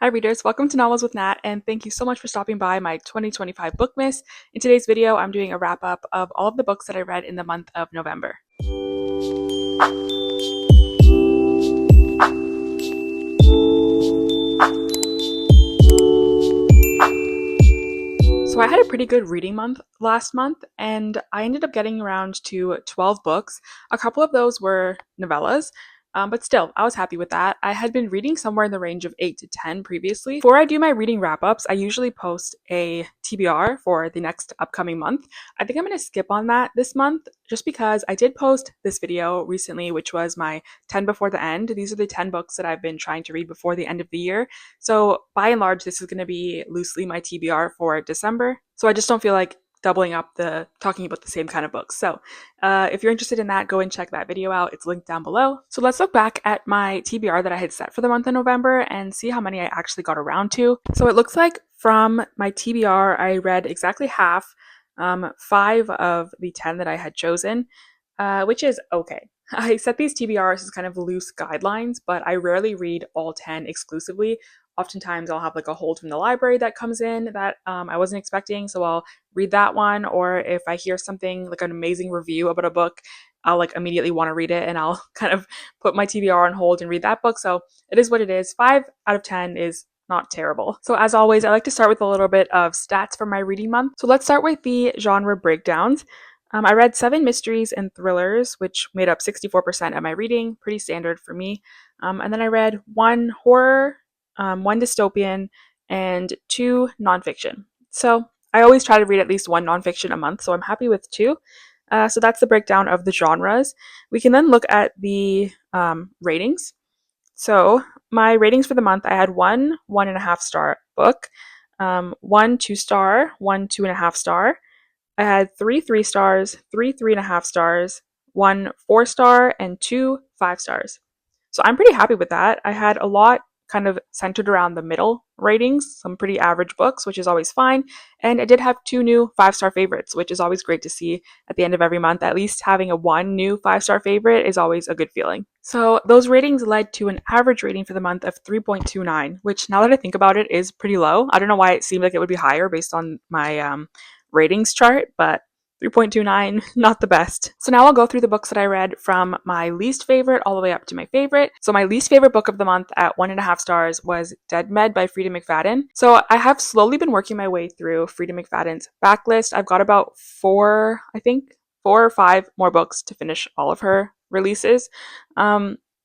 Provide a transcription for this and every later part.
Hi readers, welcome to Novels with Nat, and thank you so much for stopping by my 2025 Bookmas. In today's video, I'm doing a wrap up of all of the books that I read in the month of November. So I had a pretty good reading month last month, and I ended up getting around to 12 books. A couple of those were novellas, but still, I was happy with that. I had been reading somewhere in the range of 8 to 10 previously. Before I do my reading wrap-ups, I usually post a TBR for the next upcoming month. I think I'm going to skip on that this month, just because I did post this video recently, which was my 10 before the end. These are the 10 books that I've been trying to read before the end of the year. So by and large, this is going to be loosely my TBR for December. So I just don't feel like doubling up the talking about the same kind of books. So if you're interested in that, go and check that video out. It's linked down below. So let's look back at my TBR that I had set for the month of November and see how many I actually got around to. So it looks like from my TBR, I read exactly half, 5 of the 10 that I had chosen, which is okay. I set these TBRs as kind of loose guidelines, but I rarely read all 10 exclusively. Oftentimes I'll have like a hold from the library that comes in that I wasn't expecting, so I'll read that one. Or if I hear something like an amazing review about a book, I'll like immediately want to read it, and I'll kind of put my TBR on hold and read that book. So it is what it is. 5 out of 10 is not terrible. So as always, I like to start with a little bit of stats for my reading month. So let's start with the genre breakdowns. I read 7 mysteries and thrillers, which made up 64% of my reading, pretty standard for me. And then I read 1 horror, 1 dystopian, and 2 nonfiction. So I always try to read at least 1 nonfiction a month, so I'm happy with 2. So that's the breakdown of the genres. We can then look at the ratings. So my ratings for the month, I had 1.5 star book, 1 2-star, 1 2.5 star. I had 3 stars, 3.5 stars, 1 4-star, and 2 5 stars. So I'm pretty happy with that. I had a lot kind of centered around the middle ratings, some pretty average books, which is always fine. And I did have 2 new 5-star favorites, which is always great to see at the end of every month. At least having a 1 new 5-star favorite is always a good feeling. So those ratings led to an average rating for the month of 3.29, which now that I think about it is pretty low. I don't know why it seemed like it would be higher based on my ratings chart, but 3.29, not the best. So now I'll go through the books that I read from my least favorite all the way up to my favorite. So my least favorite book of the month at 1.5 stars was Dead Med by Frida McFadden. So I have slowly been working my way through Frida McFadden's backlist. I've got about 4 or 5 more books to finish all of her releases.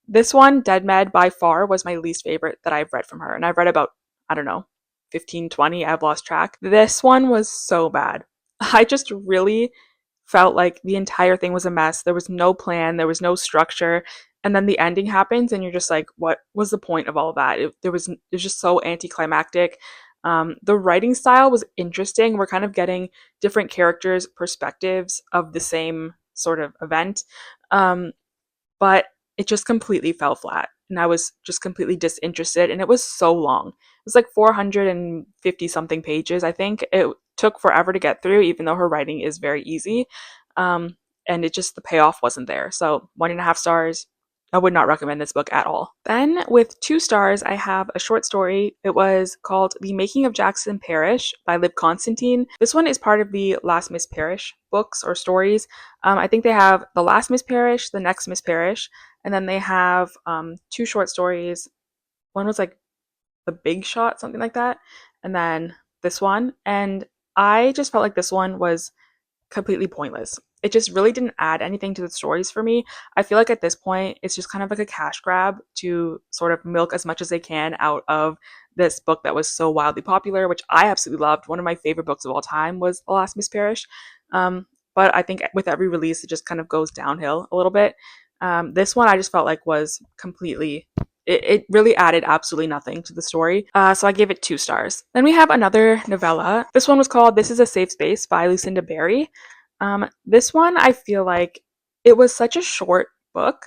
This one, Dead Med, by far was my least favorite that I've read from her. And I've read about, I don't know, 15, 20, I've lost track. This one was so bad. I just really felt like the entire thing was a mess. There was no plan, there was no structure, and then the ending happens, and you're just like, what was the point of all of that? It was just so anticlimactic. The writing style was interesting. We're kind of getting different characters' perspectives of the same sort of event, but it just completely fell flat, and I was just completely disinterested. And it was so long. It was like 450 something pages. I think it took forever to get through, even though her writing is very easy. And it just, the payoff wasn't there. So 1.5 stars. I would not recommend this book at all. Then with 2 stars, I have a short story. It was called The Making of Jackson Parrish by Liv Constantine. This one is part of the Last Miss Parrish books or stories. I think they have The Last Miss Parrish, The Next Miss Parrish, and then they have 2 short stories. One was like The Big Shot, something like that, and then this one. And I just felt like this one was completely pointless. It just really didn't add anything to the stories for me. I feel like at this point, it's just kind of like a cash grab to sort of milk as much as they can out of this book that was so wildly popular, which I absolutely loved. One of my favorite books of all time was The Last Miss Parrish. But I think with every release, it just kind of goes downhill a little bit. This one I just felt like was completely it really added absolutely nothing to the story. So I gave it 2 stars. Then we have another novella. This one was called This is a Safe Space by Lucinda Berry. This one, I feel like it was such a short book,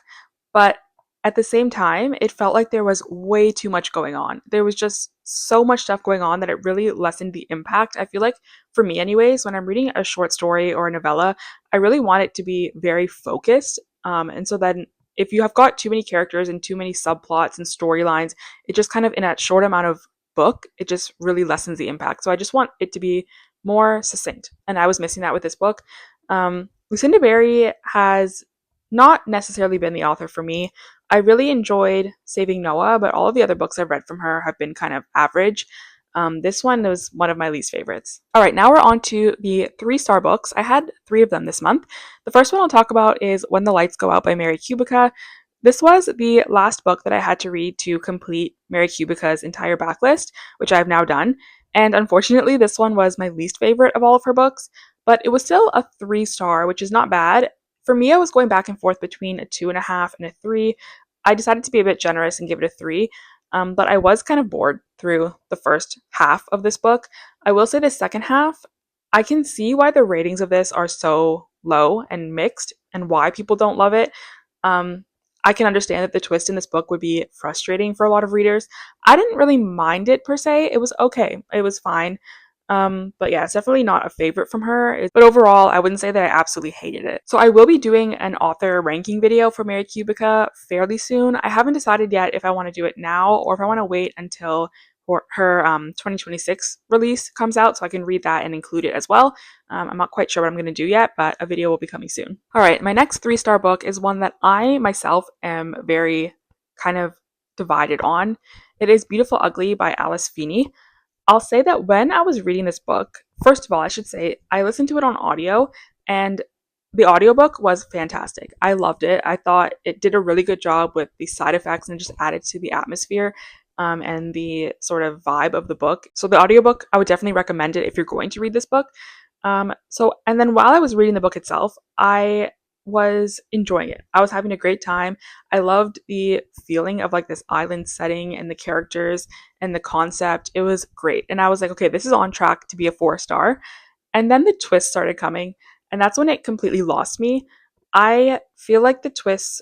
but at the same time, it felt like there was way too much going on. There was just so much stuff going on that it really lessened the impact. I feel like, for me anyways, when I'm reading a short story or a novella, I really want it to be very focused. And so then if you have got too many characters and too many subplots and storylines, it just kind of, in that short amount of book, it just really lessens the impact. So I just want it to be more succinct. And I was missing that with this book. Lucinda Berry has not necessarily been the author for me. I really enjoyed Saving Noah, but all of the other books I've read from her have been kind of average. This one was one of my least favorites. All right, now we're on to the 3-star books. I had 3 of them this month. The first one I'll talk about is When the Lights Go Out by Mary Kubica. This was the last book that I had to read to complete Mary Kubica's entire backlist, which I've now done. And unfortunately, this one was my least favorite of all of her books, but it was still a 3-star, which is not bad. For me, I was going back and forth between a 2.5 and a 3. I decided to be a bit generous and give it a 3. But I was kind of bored through the first half of this book. I will say the second half, I can see why the ratings of this are so low and mixed and why people don't love it. Um, I can understand that the twist in this book would be frustrating for a lot of readers. I didn't really mind it per se. It was okay. It was fine. But yeah, it's definitely not a favorite from her. But overall, I wouldn't say that I absolutely hated it. So I will be doing an author ranking video for Mary Kubica fairly soon. I haven't decided yet if I want to do it now or if I want to wait until her 2026 release comes out so I can read that and include it as well. I'm not quite sure what I'm going to do yet, but a video will be coming soon. All right, my next 3-star book is one that I myself am very kind of divided on. It is Beautiful Ugly by Alice Feeney. I'll say that when I was reading this book, first of all, I should say I listened to it on audio and the audiobook was fantastic. I loved it. I thought it did a really good job with the side effects and just added to the atmosphere and the sort of vibe of the book. So the audiobook, I would definitely recommend it if you're going to read this book. And then while I was reading the book itself, I was enjoying it. I was having a great time. I loved the feeling of like this island setting and the characters and the concept. It was great. And I was like, okay, this is on track to be a 4-star. And then the twist started coming, and that's when it completely lost me. I feel like the twists,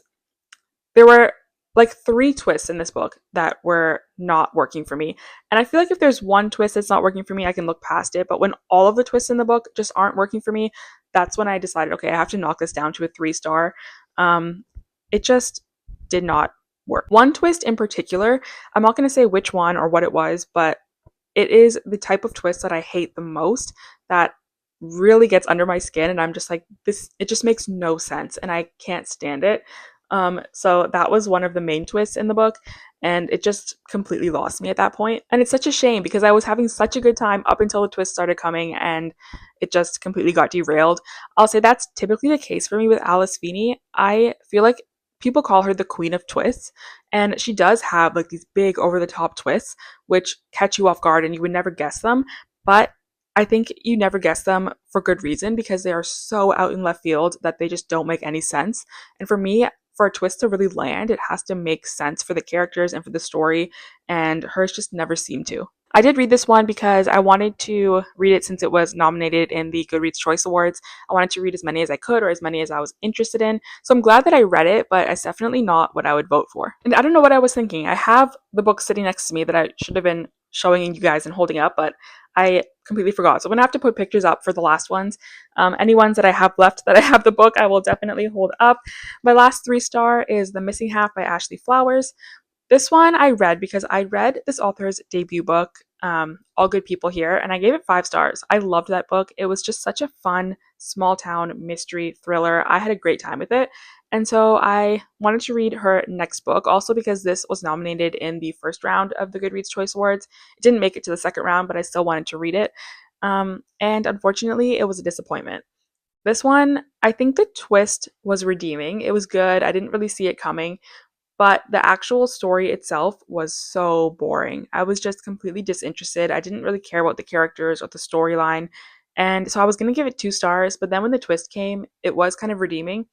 there were like 3 twists in this book that were not working for me. And I feel like if there's one twist that's not working for me, I can look past it. But when all of the twists in the book just aren't working for me, that's when I decided, okay, I have to knock this down to a 3-star. It just did not work. One twist in particular, I'm not going to say which one or what it was, but it is the type of twist that I hate the most, that really gets under my skin and I'm just like, this, it just makes no sense and I can't stand it. So that was one of the main twists in the book, and it just completely lost me at that point. And it's such a shame because I was having such a good time up until the twist started coming and it just completely got derailed. I'll say that's typically the case for me with Alice Feeney. I feel like people call her the queen of twists, and she does have like these big over the top twists which catch you off guard and you would never guess them. But I think you never guess them for good reason because they are so out in left field that they just don't make any sense. And for me, for a twist to really land, it has to make sense for the characters and for the story, and hers just never seemed to. I did read this one because I wanted to read it since it was nominated in the Goodreads Choice Awards. I wanted to read as many as I could or as many as I was interested in. So I'm glad that I read it, but it's definitely not what I would vote for. And I don't know what I was thinking. I have the book sitting next to me that I should have been showing you guys and holding up, but I completely forgot. So I'm going to have to put pictures up for the last ones. Any ones that I have left that I have the book, I will definitely hold up. My last 3-star is The Missing Half by Ashley Flowers. This one I read because I read this author's debut book, All Good People Here, and I gave it 5 stars. I loved that book. It was just such a fun, small town mystery thriller. I had a great time with it. And so I wanted to read her next book, also because this was nominated in the first round of the Goodreads Choice Awards. It didn't make it to the second round, but I still wanted to read it. And unfortunately, it was a disappointment. This one, I think the twist was redeeming. It was good. I didn't really see it coming, but the actual story itself was so boring. I was just completely disinterested. I didn't really care about the characters or the storyline. And so I was going to give it 2 stars, but then when the twist came, it was kind of redeeming.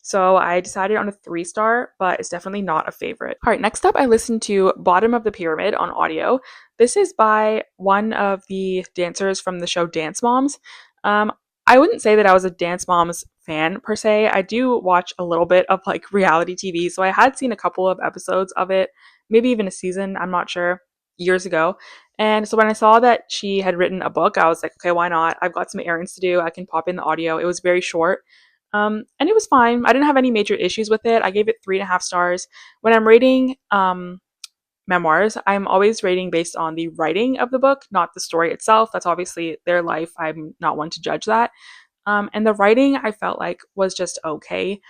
So I decided on a 3-star, but it's definitely not a favorite. All right, next up, I listened to Bottom of the Pyramid on audio. This is by one of the dancers from the show Dance Moms. I wouldn't say that I was a Dance Moms fan per se. I do watch a little bit of like reality TV, so I had seen a couple of episodes of it, maybe even a season, I'm not sure, years ago. And so when I saw that she had written a book, I was like, okay, why not? I've got some errands to do. I can pop in the audio. It was very short. And it was fine. I didn't have any major issues with it. I gave it 3.5 stars. When I'm rating memoirs, I'm always rating based on the writing of the book, not the story itself. That's obviously their life. I'm not one to judge that. And the writing I felt like was just okay.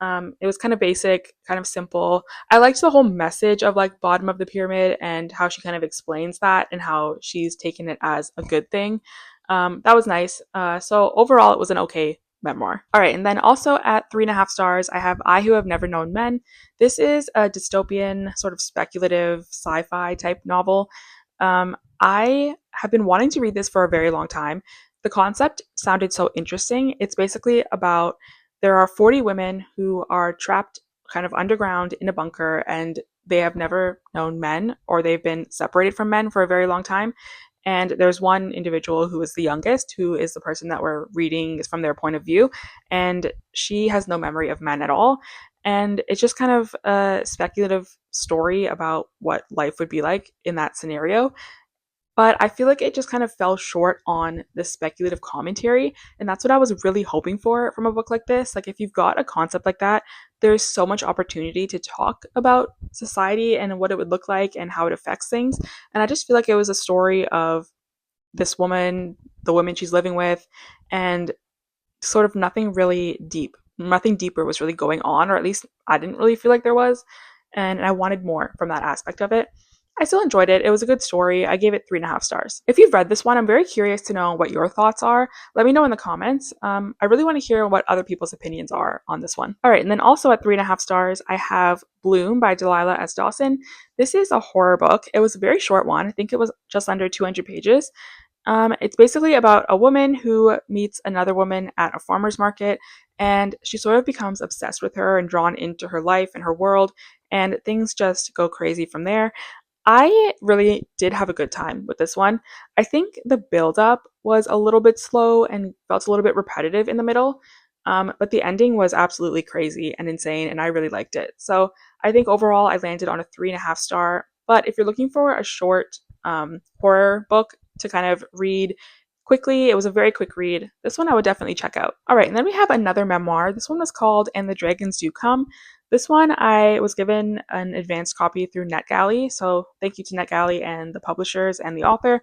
It was kind of basic, kind of simple. I liked the whole message of like bottom of the pyramid and how she kind of explains that and how she's taken it as a good thing. That was nice. So overall, it was an okay memoir. All right, and then also at 3.5 stars, I have I Who Have Never Known Men. This is a dystopian, sort of speculative sci-fi type novel. I have been wanting to read this for a very long time. The concept sounded so interesting. It's basically about there are 40 women who are trapped kind of underground in a bunker and they have never known men or they've been separated from men for a very long time. And there's one individual who is the youngest, who is the person that we're reading is from their point of view, and she has no memory of men at all. And it's just kind of a speculative story about what life would be like in that scenario. But I feel like it just kind of fell short on the speculative commentary. And that's what I was really hoping for from a book like this. Like, if you've got a concept like that, there's so much opportunity to talk about society and what it would look like and how it affects things. And I just feel like it was a story of this woman, the woman she's living with, and sort of nothing really deep. Nothing deeper was really going on, or at least I didn't really feel like there was. And I wanted more from that aspect of it. I still enjoyed it. It was a good story. I gave it 3.5 stars. If you've read this one, I'm very curious to know what your thoughts are. Let me know in the comments. I really want to hear what other people's opinions are on this one. All right, and then also at 3.5 stars, I have Bloom by Delilah S. Dawson. This is a horror book. It was a very short one. I think it was just under 200 pages. It's basically about a woman who meets another woman at a farmer's market, and she sort of becomes obsessed with her and drawn into her life and her world, and things just go crazy from there. I really did have a good time with this one. I think the build up was a little bit slow and felt a little bit repetitive in the middle, but the ending was absolutely crazy and insane, and I really liked it. So I think overall I landed on a 3.5 star. But if you're looking for a short horror book to kind of read quickly, it was a very quick read. This one I would definitely check out. All right, and then we have another memoir. This one was called And the Dragons Do Come. This one I was given an advanced copy through NetGalley, so thank you to NetGalley and the publishers and the author.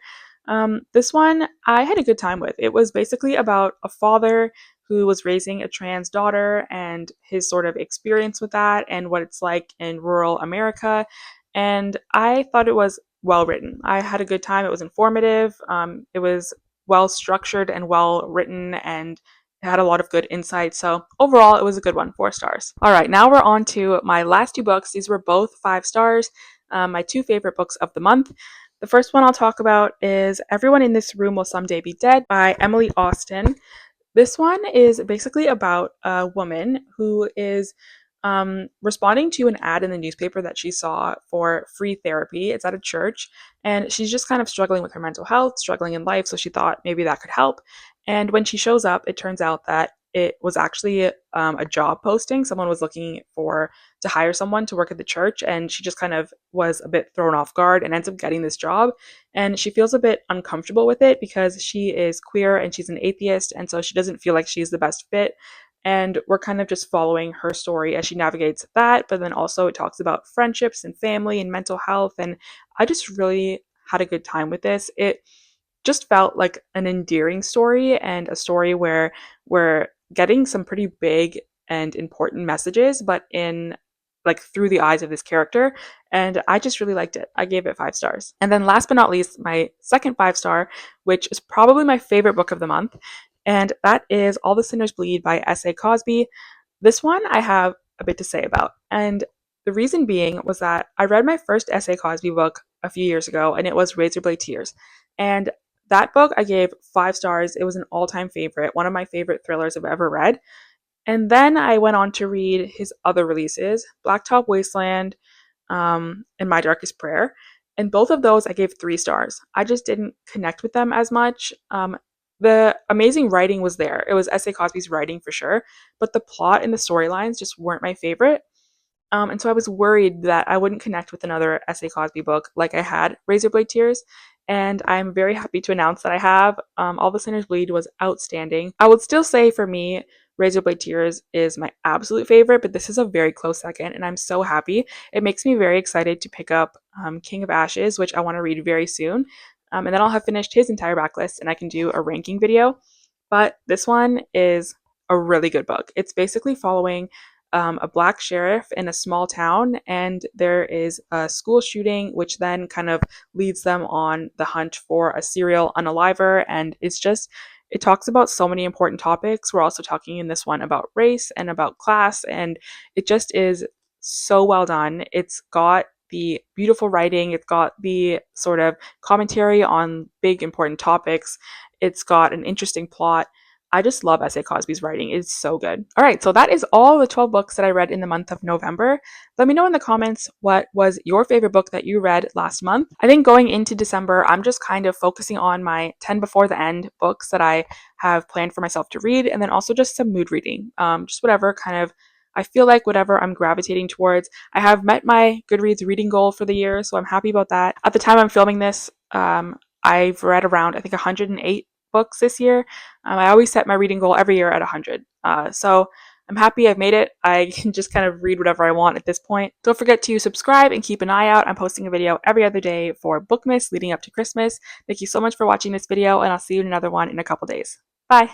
This one I had a good time with. It was basically about a father who was raising a trans daughter and his sort of experience with that and what it's like in rural America. And I thought it was well written. I had a good time. It was informative. It was well structured and well written, and it had a lot of good insight. So overall, it was a good one, 4 stars. All right, now we're on to my last two books. These were both 5 stars, my two favorite books of the month. The first one I'll talk about is Everyone in This Room Will Someday Be Dead by Emily Austen. This one is basically about a woman who is responding to an ad in the newspaper that she saw for free therapy. It's at a church, and she's just kind of struggling with her mental health, struggling in life, so she thought maybe that could help. And when she shows up, it turns out that it was actually a job posting. Someone was looking for to hire someone to work at the church, and she just kind of was a bit thrown off guard and ends up getting this job. And she feels a bit uncomfortable with it because she is queer and she's an atheist, and so she doesn't feel like she's the best fit. And we're kind of just following her story as she navigates that. But then also it talks about friendships and family and mental health. And I just really had a good time with this. It just felt like an endearing story and a story where we're getting some pretty big and important messages, but in like through the eyes of this character. And I just really liked it. I gave it 5 stars. And then last but not least, my second 5 star, which is probably my favorite book of the month, and that is All the Sinners Bleed by S.A. Cosby. This one I have a bit to say about. And the reason being was that I read my first S.A. Cosby book a few years ago, and it was Razorblade Tears. And that book I gave 5 stars. It was an all-time favorite, one of my favorite thrillers I've ever read. And then I went on to read his other releases, Blacktop Wasteland, and My Darkest Prayer. And both of those I gave 3 stars. I just didn't connect with them as much. The amazing writing was there. It was S.A. Cosby's writing for sure, but the plot and the storylines just weren't my favorite. And so I was worried that I wouldn't connect with another S.A. Cosby book like I had Razorblade Tears. And I'm very happy to announce that I have. All the Sinners Bleed was outstanding. I would still say for me, Razorblade Tears is my absolute favorite, but this is a very close second, and I'm so happy. It makes me very excited to pick up King of Ashes, which I want to read very soon. And then I'll have finished his entire backlist and I can do a ranking video. But this one is a really good book. It's basically following a black sheriff in a small town, and there is a school shooting, which then kind of leads them on the hunt for a serial unaliver. And it talks about so many important topics. We're also talking in this one about race and about class, and it just is so well done. It's got the beautiful writing, it's got the sort of commentary on big important topics, it's got an interesting plot. I just love S.A. Cosby's writing. It's so good. All right, so that is all the 12 books that I read in the month of November. Let me know in the comments what was your favorite book that you read last month. I think going into December, I'm just kind of focusing on my 10 before the end books that I have planned for myself to read, and then also just some mood reading. Just whatever kind of I feel like whatever I'm gravitating towards. I have met my Goodreads reading goal for the year, so I'm happy about that. At the time I'm filming this, I've read around, I think, 108 books this year. I always set my reading goal every year at 100. So I'm happy I've made it. I can just kind of read whatever I want at this point. Don't forget to subscribe and keep an eye out. I'm posting a video every other day for Bookmas leading up to Christmas. Thank you so much for watching this video, and I'll see you in another one in a couple days. Bye!